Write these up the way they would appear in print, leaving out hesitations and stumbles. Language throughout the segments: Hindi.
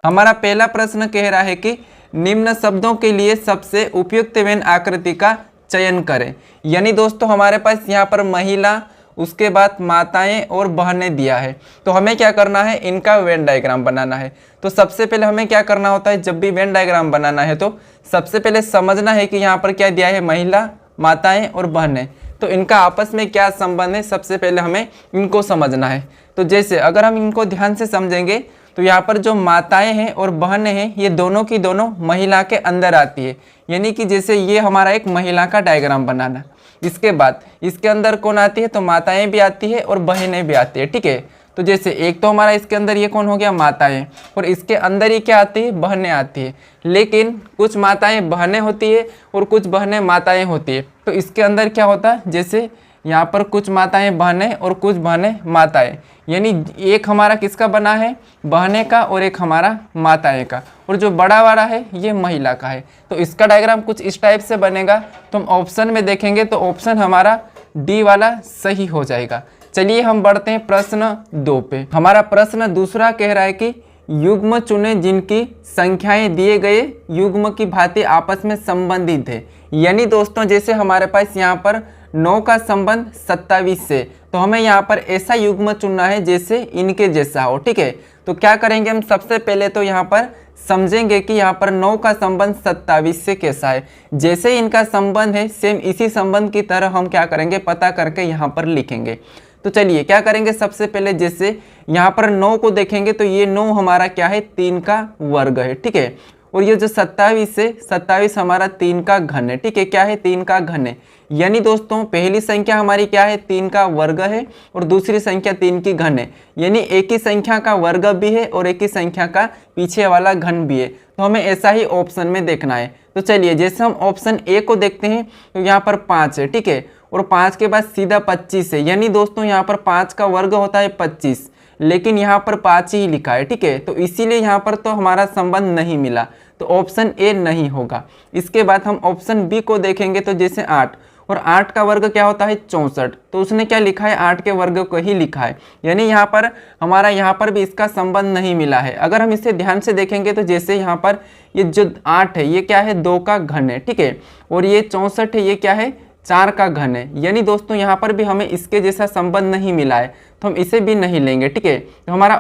हमारा पहला प्रश्न कह रहा है कि निम्न शब्दों के लिए सबसे उपयुक्त वेन आकृति का चयन करें। यानी दोस्तों हमारे पास यहाँ पर महिला, उसके बाद माताएं और बहनें दिया है, तो हमें क्या करना है, इनका वेन डायग्राम बनाना है। तो सबसे पहले हमें क्या करना होता है, जब भी वेन डायग्राम बनाना है तो सबसे पहले समझना है कि यहाँ पर क्या दिया है, महिला, माताएं और बहनें, तो इनका आपस में क्या संबंध है, सबसे पहले हमें इनको समझना है। तो जैसे अगर हम इनको ध्यान से समझेंगे तो यहाँ पर जो माताएं हैं और बहनें हैं ये दोनों की दोनों महिला के अंदर आती है। यानी कि जैसे ये हमारा एक महिला का डायग्राम बनाना, इसके बाद इसके अंदर कौन आती है, तो माताएं भी आती है और बहनें भी आती है, ठीक है। तो जैसे एक तो हमारा इसके अंदर ये कौन हो गया, माताएं, और इसके अंदर ये क्या आती है, बहनें आती है। लेकिन कुछ माताएं बहनें होती है और कुछ बहनें माताएं होती है। तो इसके अंदर क्या होता है, जैसे यहाँ पर कुछ माताएं बहनें और कुछ बहनें माताएं, यानी एक हमारा किसका बना है, बहनें का, और एक हमारा माताएं का, और जो बड़ा वाला है ये महिला का है। तो इसका डायग्राम कुछ इस टाइप से बनेगा। तो हम ऑप्शन में देखेंगे तो ऑप्शन हमारा डी वाला सही हो जाएगा। चलिए हम बढ़ते हैं प्रश्न 2 पे। हमारा प्रश्न दूसरा कह रहा है कि युग्म चुने जिनकी संख्याएं दिए गए युग्म की भांति आपस में संबंधित है। यानी दोस्तों जैसे हमारे पास यहाँ पर 9 का संबंध 27 से, तो हमें यहाँ पर ऐसा युग्म चुनना है जैसे इनके जैसा हो, ठीक है। तो क्या करेंगे हम, सबसे पहले तो यहाँ पर समझेंगे कि यहाँ पर 9 का संबंध 27 से कैसा है। जैसे इनका संबंध है सेम इसी संबंध की तरह हम क्या करेंगे, पता करके यहाँ पर लिखेंगे। तो चलिए क्या करेंगे, सबसे पहले जैसे यहाँ पर 9 को देखेंगे तो ये 9 हमारा क्या है, 3 का वर्ग है, ठीक है। और ये जो 27 है, 27 हमारा 3 का घन है, ठीक है। क्या है, 3 का घन है। यानी दोस्तों पहली संख्या हमारी क्या है, 3 का वर्ग है, और दूसरी संख्या 3 की घन है। यानी एक ही संख्या का वर्ग भी है और एक ही संख्या का पीछे वाला घन भी है। तो हमें ऐसा ही ऑप्शन में देखना है। तो चलिए जैसे हम ऑप्शन ए को देखते हैं तो यहाँ पर 5 है, ठीक है, और 5 के बाद सीधा 25 है। यानी दोस्तों यहाँ पर 5 का वर्ग होता है 25, लेकिन यहाँ पर 5 ही लिखा है, ठीक है। तो इसीलिए यहाँ पर तो हमारा संबंध नहीं मिला, तो ऑप्शन ए नहीं होगा। इसके बाद हम ऑप्शन बी को देखेंगे तो जैसे 8, और 8 का वर्ग क्या होता है, 64, तो उसने क्या लिखा है, 8 के वर्ग को ही लिखा है। यानी यहाँ पर हमारा यहाँ पर भी इसका संबंध नहीं मिला है। अगर हम इसे ध्यान से देखेंगे तो जैसे यहाँ पर ये जो 8 है ये क्या है, 2 का घन है, ठीक है, और ये 64 है ये क्या है, 4 का घन है। यानी दोस्तों यहाँ पर भी हमें इसके जैसा संबंध नहीं मिला है, तो हम इसे भी नहीं लेंगे, ठीक है। तो हमारा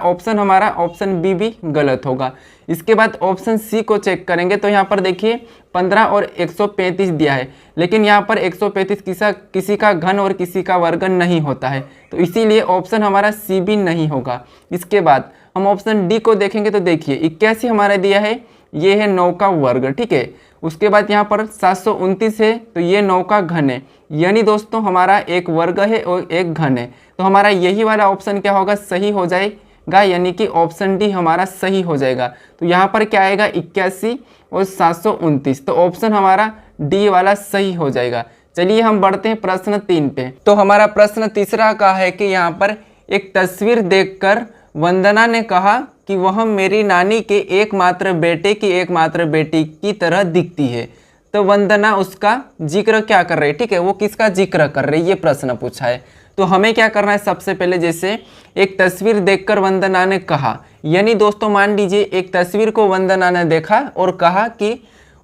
ऑप्शन बी भी गलत होगा। इसके बाद ऑप्शन सी को चेक करेंगे तो यहाँ पर देखिए 15 और 135 दिया है, लेकिन यहाँ पर 135 किसी का घन और किसी का वर्ग नहीं होता है, तो इसीलिए ऑप्शन हमारा सी भी नहीं होगा। इसके बाद हम ऑप्शन डी को देखेंगे तो देखिए 81 हमारा दिया है, ये है 9 का वर्ग, ठीक है। उसके बाद यहाँ पर 729 है, तो ये 9 का घन है। यानी दोस्तों हमारा एक वर्ग है और एक घन है, तो हमारा यही वाला ऑप्शन क्या होगा, सही हो जाएगा। यानी कि ऑप्शन डी हमारा सही हो जाएगा। तो यहाँ पर क्या आएगा, 81 और 729, तो ऑप्शन हमारा डी वाला सही हो जाएगा। चलिए हम बढ़ते हैं प्रश्न 3 पे। तो हमारा प्रश्न तीसरा का है कि यहाँ पर एक तस्वीर देखकर वंदना ने कहा कि वह मेरी नानी के एकमात्र बेटे की एकमात्र बेटी की तरह दिखती है। तो वंदना उसका जिक्र क्या कर रही है, ठीक है, वो किसका जिक्र कर रही है, ये प्रश्न पूछा है। तो हमें क्या करना है, सबसे पहले जैसे एक तस्वीर देखकर वंदना ने कहा, यानी दोस्तों मान लीजिए एक तस्वीर को वंदना ने देखा और कहा कि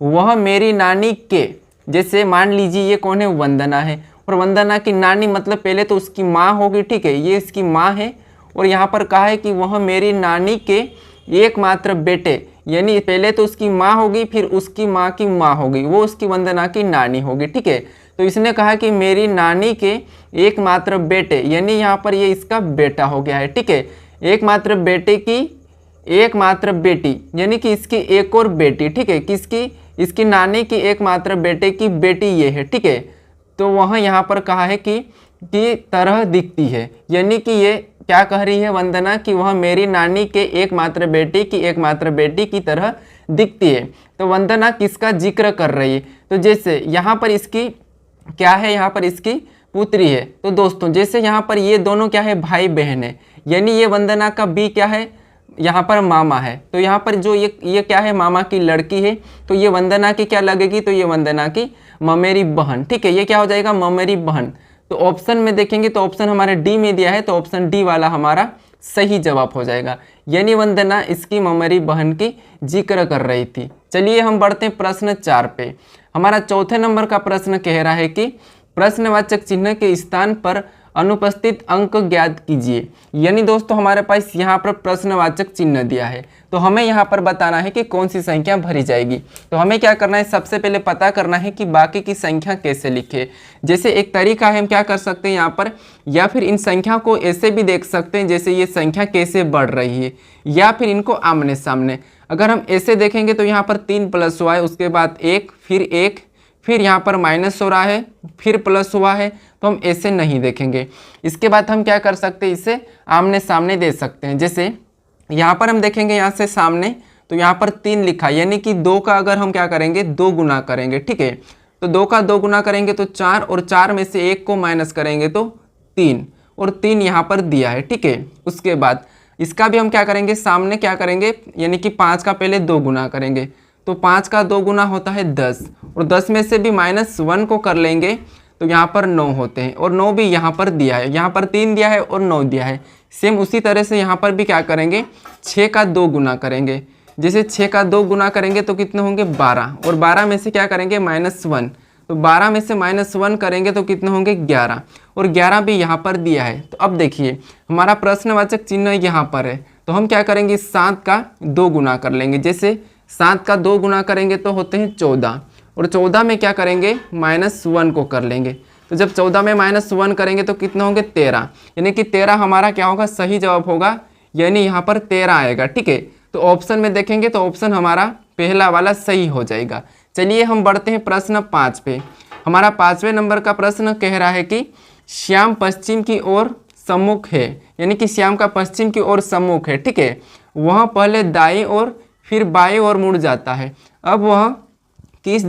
वह मेरी नानी के, जैसे मान लीजिए ये कौन है, वंदना है, और वंदना की नानी मतलब पहले तो उसकी माँ होगी, ठीक है, ये इसकी माँ है, और यहाँ पर कहा है कि वह मेरी नानी के एकमात्र बेटे, यानी पहले तो उसकी माँ होगी फिर उसकी माँ की माँ होगी, वो उसकी वंदना की नानी होगी, ठीक है। तो इसने कहा कि मेरी नानी के एकमात्र बेटे, यानी यहाँ पर ये इसका बेटा हो गया है, ठीक है, एकमात्र बेटे की एकमात्र बेटी, यानी कि इसकी एक और बेटी, ठीक है, किसकी, इसकी नानी की एकमात्र बेटे की बेटी ये है, ठीक है। तो वह यहाँ पर कहा है कि तरह दिखती है, यानी कि ये क्या कह रही है वंदना कि वह मेरी नानी के एकमात्र बेटी की एकमात्र बेटी की तरह दिखती है। तो वंदना किसका जिक्र कर रही है, तो जैसे यहाँ पर इसकी क्या है, यहाँ पर इसकी पुत्री है। तो दोस्तों जैसे यहाँ पर ये दोनों क्या है, भाई बहन है, यानी ये वंदना का भी क्या है, यहाँ पर मामा है। तो यहाँ पर जो ये क्या है, मामा की लड़की है, तो ये वंदना की क्या लगेगी, तो ये वंदना की ममेरी बहन, ठीक है, ये क्या हो जाएगा, ममेरी बहन। तो ऑप्शन में देखेंगे तो ऑप्शन हमारे डी में दिया है, तो ऑप्शन डी वाला हमारा सही जवाब हो जाएगा। यानी वंदना इसकी ममरी बहन की जिक्र कर रही थी। चलिए हम बढ़ते हैं प्रश्न 4 पे। हमारा चौथे नंबर का प्रश्न कह रहा है कि प्रश्नवाचक चिन्ह के स्थान पर अनुपस्थित अंक ज्ञात कीजिए। यानी दोस्तों हमारे पास यहाँ पर प्रश्नवाचक चिन्ह दिया है, तो हमें यहाँ पर बताना है कि कौन सी संख्या भरी जाएगी। तो हमें क्या करना है, सबसे पहले पता करना है कि बाकी की संख्या कैसे लिखे। जैसे एक तरीका है, हम क्या कर सकते हैं यहाँ पर, या फिर इन संख्या को ऐसे भी देख सकते हैं जैसे ये संख्या कैसे बढ़ रही है, या फिर इनको आमने सामने। अगर हम ऐसे देखेंगे तो यहाँ पर 3 प्लस हुआ है, उसके बाद 1, फिर 1, फिर यहाँ पर माइनस हो रहा है, फिर प्लस हुआ है, तो हम ऐसे नहीं देखेंगे। इसके बाद हम क्या कर सकते हैं, इसे आमने सामने दे सकते हैं। जैसे यहाँ पर हम देखेंगे यहाँ से सामने, तो यहाँ पर 3 लिखा, यानी कि 2 का अगर हम क्या करेंगे 2 गुना करेंगे, ठीक है। तो 2 का 2 गुना करेंगे तो 4, और 4 में से 1 को माइनस करेंगे तो 3, और 3 यहाँ पर दिया है, ठीक है। उसके बाद इसका भी हम क्या करेंगे, सामने क्या करेंगे, यानी कि 5 का पहले 2 गुना करेंगे, तो 5 का 2 गुना होता है 10, और 10 में से भी -1 को कर लेंगे तो यहाँ पर 9 होते हैं, और 9 भी यहाँ पर दिया है, यहाँ पर 3 दिया है और 9 दिया है। सेम उसी तरह से यहाँ पर भी क्या करेंगे, 6 का 2 गुना करेंगे। जैसे 6 का 2 गुना करेंगे तो कितने होंगे 12, और 12 में से क्या करेंगे -1, तो 12 में से -1 करेंगे तो कितने होंगे 11, और 11 भी यहाँ पर दिया है। तो अब देखिए हमारा प्रश्नवाचक चिन्ह यहाँ पर है, तो हम क्या करेंगे 7 का 2 गुना कर लेंगे। जैसे 7 का 2 गुना करेंगे तो होते हैं 14, और 14 में क्या करेंगे -1 को कर लेंगे। तो जब 14 में -1 करेंगे तो कितने होंगे 13, यानी कि 13 हमारा क्या होगा, सही जवाब होगा, यानी यहाँ पर 13 आएगा, ठीक है। तो ऑप्शन में देखेंगे तो ऑप्शन हमारा पहला वाला सही हो जाएगा। चलिए हम बढ़ते हैं प्रश्न 5 पे। हमारा 5वें नंबर का प्रश्न कह रहा है कि श्याम पश्चिम की ओर सम्मुख है, यानी कि श्याम का पश्चिम की ओर सम्मुख है, ठीक है। वह पहले दाईं ओर फिर बाईं ओर मुड़ जाता है। अब वह किस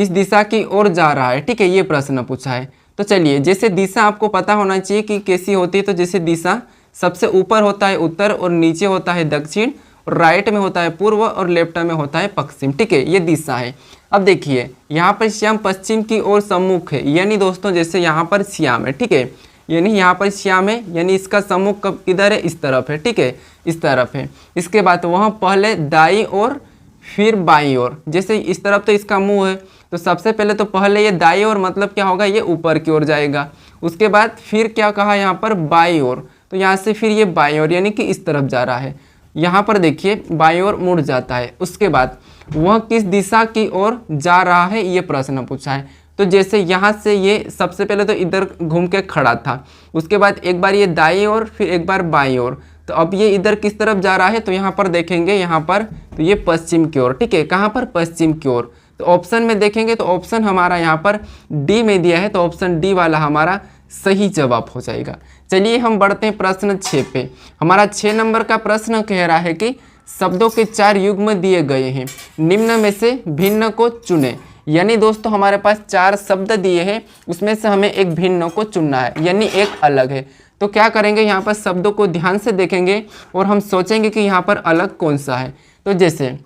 दिशा की ओर जा रहा है, ठीक है, ये प्रश्न पूछा है। तो चलिए, जैसे दिशा आपको पता होना चाहिए कि कैसी होती है। तो जैसे दिशा सबसे ऊपर होता है उत्तर, और नीचे होता है दक्षिण, और राइट में होता है पूर्व, और लेफ्ट में होता है पश्चिम, ठीक है, ये दिशा है। अब देखिए यहाँ पर श्याम पश्चिम की ओर सम्मुख है, यानी दोस्तों जैसे यहाँ पर श्याम है, ठीक है, यानी यहाँ पर श्याम है, यानी इसका सम्मुख कब किधर है, इस तरफ है, ठीक है, इस तरफ है। इसके बाद वहाँ पहले दाईं ओर फिर बाईं ओर, जैसे इस तरफ तो इसका मुंह है, तो सबसे पहले तो पहले ये दाईं ओर मतलब क्या होगा, ये ऊपर की ओर जाएगा। उसके बाद फिर क्या कहा यहाँ पर बाईं ओर, तो यहाँ से फिर ये बाईं ओर, यानी कि इस तरफ जा रहा है। यहाँ पर देखिए बाईं ओर मुड़ जाता है। उसके बाद वह किस दिशा की ओर जा रहा है, ये प्रश्न पूछा है। तो जैसे यहाँ से ये सबसे पहले तो इधर घूम के खड़ा था, उसके बाद एक बार ये दाईं ओर फिर एक बार बाईं ओर, तो अब ये इधर किस तरफ जा रहा है, तो यहाँ पर देखेंगे यहाँ पर तो ये पश्चिम की ओर, ठीक है, कहाँ पर पश्चिम की ओर। तो ऑप्शन में देखेंगे तो ऑप्शन हमारा यहाँ पर डी में दिया है, तो ऑप्शन डी वाला हमारा सही जवाब हो जाएगा। चलिए हम बढ़ते हैं प्रश्न 6 पे। हमारा 6 नंबर का प्रश्न कह रहा है कि शब्दों के 4 युग्म दिए गए हैं, निम्न में से भिन्न को चुने। यानी दोस्तों हमारे पास 4 शब्द दिए हैं, उसमें से हमें एक भिन्न को चुनना है, यानी एक अलग है। तो क्या करेंगे, यहाँ पर शब्दों को ध्यान से देखेंगे और हम सोचेंगे कि यहाँ पर अलग कौन सा है। तो जैसे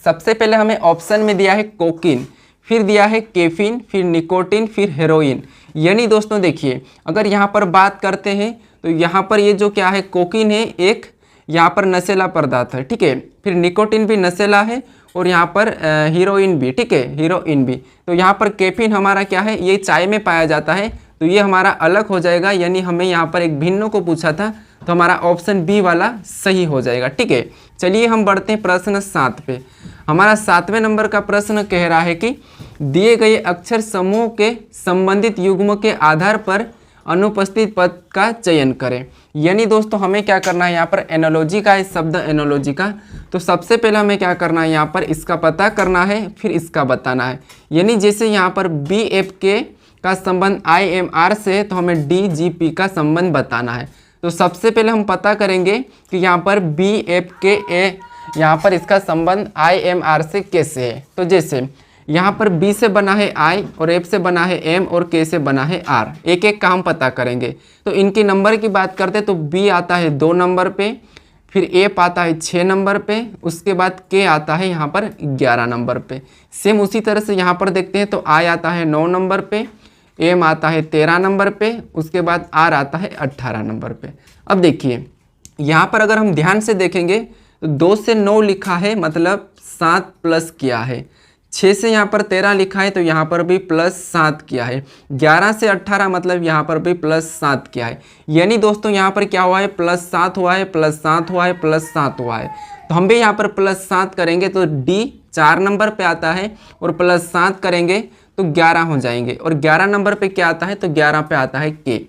सबसे पहले हमें ऑप्शन में दिया है कोकीन, फिर दिया है कैफीन, फिर निकोटीन, फिर हेरोइन। यानी दोस्तों देखिए अगर यहाँ पर बात करते हैं तो यहाँ पर ये जो क्या है कोकीन है, एक यहाँ पर नशेला पदार्थ है, ठीक है, फिर निकोटीन भी नशेला है, और यहाँ पर हीरोइन भी, ठीक है, हीरोइन भी। तो यहाँ पर कैफीन हमारा क्या है, ये चाय में पाया जाता है, तो ये हमारा अलग हो जाएगा, यानी हमें यहाँ पर एक भिन्न को पूछा था, तो हमारा ऑप्शन बी वाला सही हो जाएगा, ठीक है। चलिए हम बढ़ते हैं प्रश्न 7 पे। हमारा 7वें नंबर का प्रश्न कह रहा है कि दिए गए अक्षर समूह के संबंधित युग्म के आधार पर अनुपस्थित पद का चयन करें। यानी दोस्तों हमें क्या करना है, यहाँ पर एनोलॉजी का है, शब्द एनोलॉजी का। तो सबसे पहले हमें क्या करना है, यहाँ पर इसका पता करना है, फिर इसका बताना है। यानी जैसे यहाँ पर बी एफ के का संबंध IMR से है, तो हमें DGP का संबंध बताना है। तो सबसे पहले हम पता करेंगे कि यहाँ पर BFKA यहाँ पर इसका संबंध IMR से कैसे है। तो जैसे यहाँ पर B से बना है I, और F से बना है M, और K से बना है R। एक एक का हम पता करेंगे। तो इनकी नंबर की बात करते तो B आता है 2 नंबर पे, फिर F आता है 6 नंबर पे, उसके बाद K आता है यहाँ पर 11 नंबर पे। सेम उसी तरह से यहाँ पर देखते हैं तो I आता है 9 नंबर पे, एम आता है 13 नंबर पे, उसके बाद आर आता है 18 नंबर पे। अब देखिए यहाँ पर अगर हम ध्यान से देखेंगे तो 2 से 9 लिखा है, मतलब 7 प्लस किया है। 6 से यहाँ पर 13 लिखा है तो यहाँ पर भी +7 किया है। 11 से 18 मतलब यहाँ पर भी +7 किया है। यानी दोस्तों यहाँ पर क्या हुआ है, +7 हुआ है, +7 हुआ है, +7 हुआ है। तो हम भी यहाँ पर +7 करेंगे तो डी 4 नंबर पे आता है, और +7 करेंगे तो 11 हो जाएंगे, और 11 नंबर पे क्या आता है, तो 11 पे आता है के।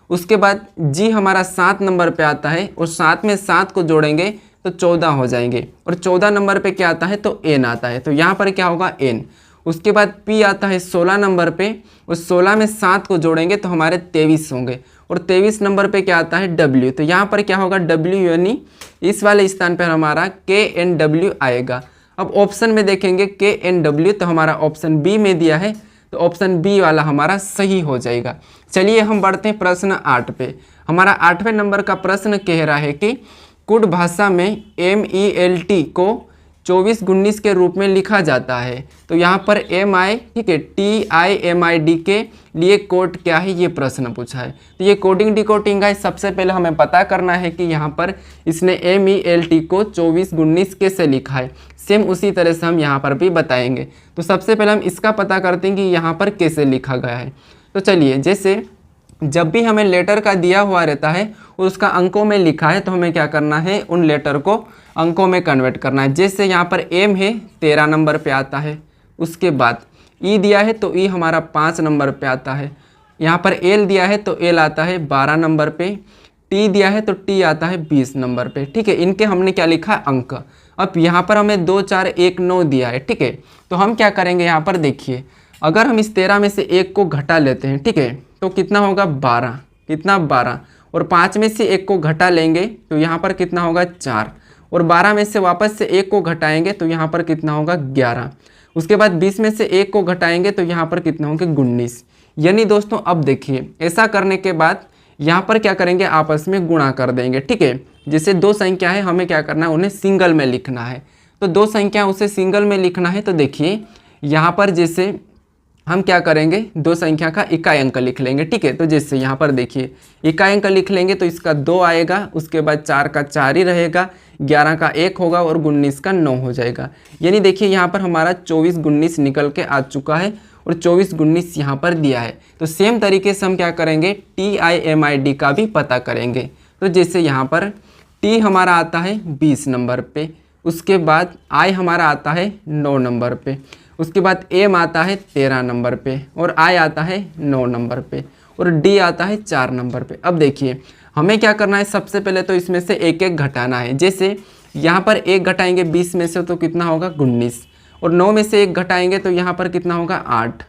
उसके बाद जी हमारा 7 नंबर पे आता है, और 7 में 7 को जोड़ेंगे तो 14 हो जाएंगे, और 14 नंबर पे क्या आता है, तो एन आता है, तो यहाँ पर क्या होगा, एन। उसके बाद पी आता है 16 नंबर पे, उस 16 में 7 को जोड़ेंगे तो हमारे 23 होंगे, और 23 नंबर पे क्या आता है, डब्ल्यू। तो यहाँ पर क्या होगा, डब्ल्यू, यानी इस वाले स्थान पर हमारा के एन डब्ल्यू आएगा। अब ऑप्शन में देखेंगे के एन डब्ल्यू, तो हमारा ऑप्शन बी में दिया है, तो ऑप्शन बी वाला हमारा सही हो जाएगा। चलिए हम बढ़ते हैं प्रश्न 8 पे। हमारा 8वें नंबर का प्रश्न कह रहा है कि कुड भाषा में MELT को 24-19 के रूप में लिखा जाता है। तो यहाँ पर MI, ठीक है, TIMID के लिए कोड क्या है, ये प्रश्न पूछा है। तो ये कोडिंग डिकोडिंग है। सबसे पहले हमें पता करना है कि यहाँ पर इसने MELT को 24-19 कैसे लिखा है। सेम उसी तरह से हम यहाँ पर भी बताएंगे। तो सबसे पहले हम इसका पता करते हैं कि यहाँ पर कैसे लिखा गया है। तो चलिए, जैसे जब भी हमें लेटर का दिया हुआ रहता है और उसका अंकों में लिखा है, तो हमें क्या करना है, उन लेटर को अंकों में कन्वर्ट करना है। जैसे यहाँ पर एम है 13 नंबर पे आता है, उसके बाद ई दिया है तो ई हमारा 5 नंबर पे आता है। यहाँ पर एल दिया है तो एल आता है 12 नंबर पे, टी दिया है तो टी आता है 20 नंबर पे, ठीक है। इनके हमने क्या लिखा है, अंक। अब यहाँ पर हमें 2 4 1 9 दिया है, ठीक है। तो हम क्या करेंगे, यहाँ पर देखिए, अगर हम इस 13 में से 1 को घटा लेते हैं, ठीक है, तो कितना होगा, 12। कितना, 12। और 5 में से 1 को घटा लेंगे तो यहाँ पर कितना होगा, 4। और 12 में से वापस से 1 को घटाएंगे तो यहाँ पर कितना होगा, 11। उसके बाद 20 में से 1 को घटाएंगे तो यहाँ पर कितना होंगे, 19। यानी दोस्तों अब देखिए, ऐसा करने के बाद यहाँ पर क्या करेंगे, आपस में गुणा कर देंगे, ठीक है। जैसे 2 संख्या है, हमें क्या करना है, उन्हें सिंगल में लिखना है। तो 2 संख्या उसे सिंगल में लिखना है। तो देखिए यहाँ पर जैसे हम क्या करेंगे, 2 संख्या का इकाई अंक लिख लेंगे, ठीक है। तो जैसे यहाँ पर देखिए इकाई अंक लिख लेंगे तो इसका 2 आएगा, उसके बाद 4 का 4 ही रहेगा, 11 का 1 होगा, और 19 का 9 हो जाएगा। यानी देखिए यहाँ पर हमारा 24-19 निकल के आ चुका है, और 24-19 यहाँ पर दिया है। तो सेम तरीके से हम क्या करेंगे, TIMID का भी पता करेंगे। तो जैसे यहाँ पर टी हमारा आता है 20 नंबर पे, उसके बाद आई हमारा आता है 9 नंबर पे, उसके बाद एम आता है 13 नंबर पे, और आई आता है 9 नंबर पे, और डी आता है 4 नंबर पे। अब देखिए हमें क्या करना है, सबसे पहले तो इसमें से एक एक घटाना है। जैसे यहाँ पर 1 घटाएंगे 20 में से तो कितना होगा, 19। और 9 में से 1 घटाएंगे तो यहाँ पर कितना होगा, 8।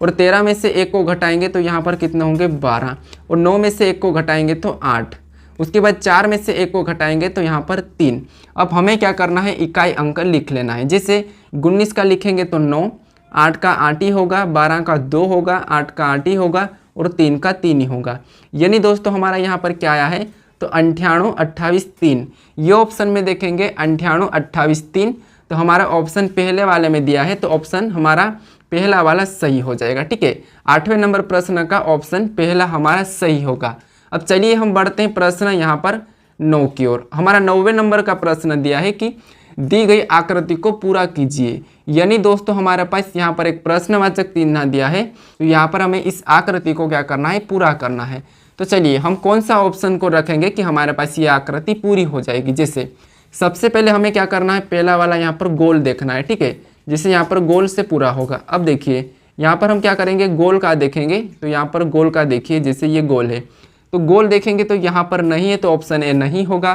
और 13 में से 1 को घटाएंगे तो यहाँ पर कितना होंगे, 12। और 9 में से 1 को घटाएंगे तो 8। उसके बाद 4 में से 1 को घटाएंगे तो यहाँ पर 3। अब हमें क्या करना है, इकाई अंक लिख लेना है। जैसे 19 का लिखेंगे तो 9, 8 का 8 ही होगा, 12 का 2 होगा, 8 का 8 ही होगा, और 3 का 3 ही होगा। यानी दोस्तों हमारा यहाँ पर क्या आया है, तो 98 28 3। ये ऑप्शन में देखेंगे 98 28 3, तो हमारा ऑप्शन पहले वाले में दिया है, तो ऑप्शन हमारा पहला वाला सही हो जाएगा, ठीक है। 8वें नंबर प्रश्न का ऑप्शन पहला हमारा सही होगा। अब चलिए हम बढ़ते हैं प्रश्न यहाँ पर 9 की ओर। हमारा 9वें नंबर का प्रश्न दिया है कि दी गई आकृति को पूरा कीजिए। यानी दोस्तों हमारे पास यहाँ पर एक प्रश्नवाचक चिन्ह दिया है, तो यहाँ पर हमें इस आकृति को क्या करना है, पूरा करना है। तो चलिए हम कौन सा ऑप्शन को रखेंगे कि हमारे पास ये आकृति पूरी हो जाएगी। जैसे सबसे पहले हमें क्या करना है, पहला वाला यहाँ पर गोल देखना है, ठीक है। जैसे यहाँ पर गोल से पूरा होगा। अब देखिए यहाँ पर हम क्या करेंगे, गोल का देखेंगे, तो यहाँ पर गोल का देखिए, जैसे ये गोल है तो गोल देखेंगे तो यहाँ पर नहीं है, तो ऑप्शन ए नहीं होगा।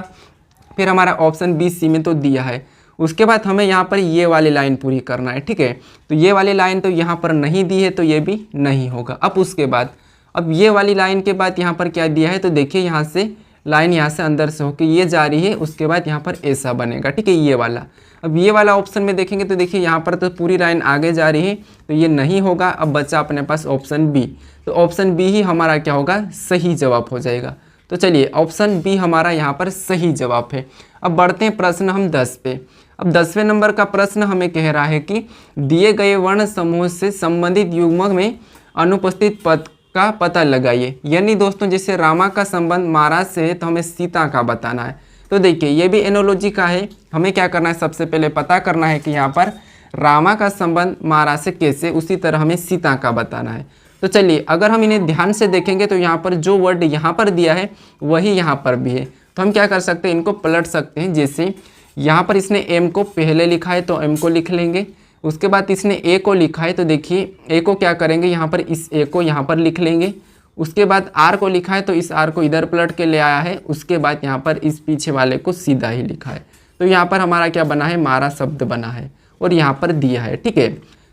फिर हमारा ऑप्शन बी सी में तो दिया है। उसके बाद हमें यहाँ पर ये वाली लाइन पूरी करना है, ठीक है। तो ये वाली लाइन तो यहाँ पर नहीं दी है, तो ये भी नहीं होगा। अब उसके बाद अब ये वाली लाइन के बाद यहाँ पर क्या दिया है, तो देखिए यहाँ से लाइन यहाँ से अंदर से होकर ये जा रही है, उसके बाद यहाँ पर ऐसा बनेगा, ठीक है, ये वाला। अब ये वाला ऑप्शन में देखेंगे तो देखिए यहाँ पर तो पूरी लाइन आगे जा रही है, तो ये नहीं होगा। अब बचा अपने पास ऑप्शन बी, तो ऑप्शन बी ही हमारा क्या होगा, सही जवाब हो जाएगा। तो चलिए ऑप्शन बी हमारा यहाँ पर सही जवाब है। अब बढ़ते हैं प्रश्न हम 10 पे। अब 10वें नंबर का प्रश्न हमें कह रहा है कि दिए गए वर्ण समूह से संबंधित युग्मक में अनुपस्थित पद का पता लगाइए। यानी दोस्तों जैसे रामा का संबंध महाराज से है तो हमें सीता का बताना है। तो देखिए ये भी एनोलॉजी का है, हमें क्या करना है, सबसे पहले पता करना है कि यहाँ पर रामा का संबंध महाराज से कैसे, उसी तरह हमें सीता का बताना है। तो चलिए अगर हम इन्हें ध्यान से देखेंगे तो यहाँ पर जो वर्ड यहाँ पर दिया है वही यहाँ पर भी है। तो हम क्या कर सकते हैं, इनको पलट सकते हैं। जैसे यहाँ पर इसने एम को पहले लिखा है तो एम को लिख लेंगे, उसके बाद इसने ए को लिखा है तो देखिए ए को क्या करेंगे, यहाँ पर इस ए को यहाँ पर लिख लेंगे। उसके बाद आर को लिखा है तो इस आर को इधर पलट के ले आया है, उसके बाद यहाँ पर इस पीछे वाले को सीधा ही लिखा है। तो यहाँ पर हमारा क्या बना है, मारा शब्द बना है और यहाँ पर दिया है। ठीक है,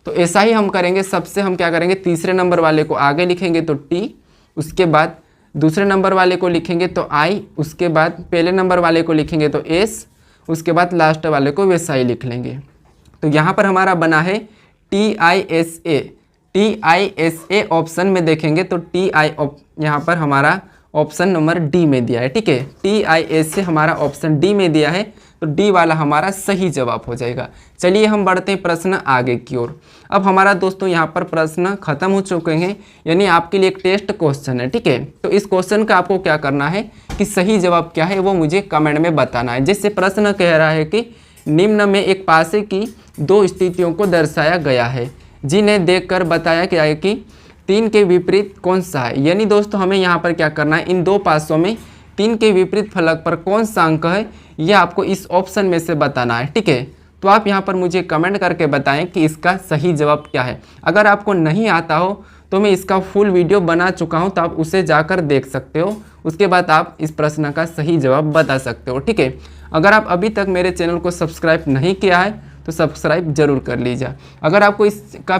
तो ऐसा ही हम करेंगे। सबसे हम क्या करेंगे, तीसरे नंबर वाले को आगे लिखेंगे तो टी, उसके बाद दूसरे नंबर वाले को लिखेंगे तो आई, उसके बाद पहले नंबर वाले को लिखेंगे तो एस, उसके बाद लास्ट वाले को वैसा ही लिख लेंगे। तो यहाँ पर हमारा बना है TISA। TISA ऑप्शन में देखेंगे तो यहाँ पर हमारा ऑप्शन नंबर डी में दिया है। ठीक है, TISA हमारा ऑप्शन डी में दिया है, तो डी वाला हमारा सही जवाब हो जाएगा। चलिए हम बढ़ते हैं प्रश्न आगे की ओर। अब हमारा दोस्तों यहाँ पर प्रश्न खत्म हो चुके हैं, यानी आपके लिए एक टेस्ट क्वेश्चन है। ठीक है, तो इस क्वेश्चन का आपको क्या करना है कि सही जवाब क्या है वो मुझे कमेंट में बताना है। जैसे प्रश्न कह रहा है कि निम्न में एक पासे की दो स्थितियों को दर्शाया गया है, जिन्हें देखकर बताया गया है कि तीन के विपरीत कौन सा है। यानी दोस्तों हमें यहाँ पर क्या करना है, इन दो पासों में तीन के विपरीत फलक पर कौन सा अंक है यह आपको इस ऑप्शन में से बताना है। ठीक है, तो आप यहाँ पर मुझे कमेंट करके बताएं कि इसका सही जवाब क्या है। अगर आपको नहीं आता हो तो मैं इसका फुल वीडियो बना चुका हूँ, तो आप उसे जाकर देख सकते हो, उसके बाद आप इस प्रश्न का सही जवाब बता सकते हो। ठीक है, अगर आप अभी तक मेरे चैनल को सब्सक्राइब नहीं किया है तो सब्सक्राइब जरूर कर लीजिए। अगर आपको इसका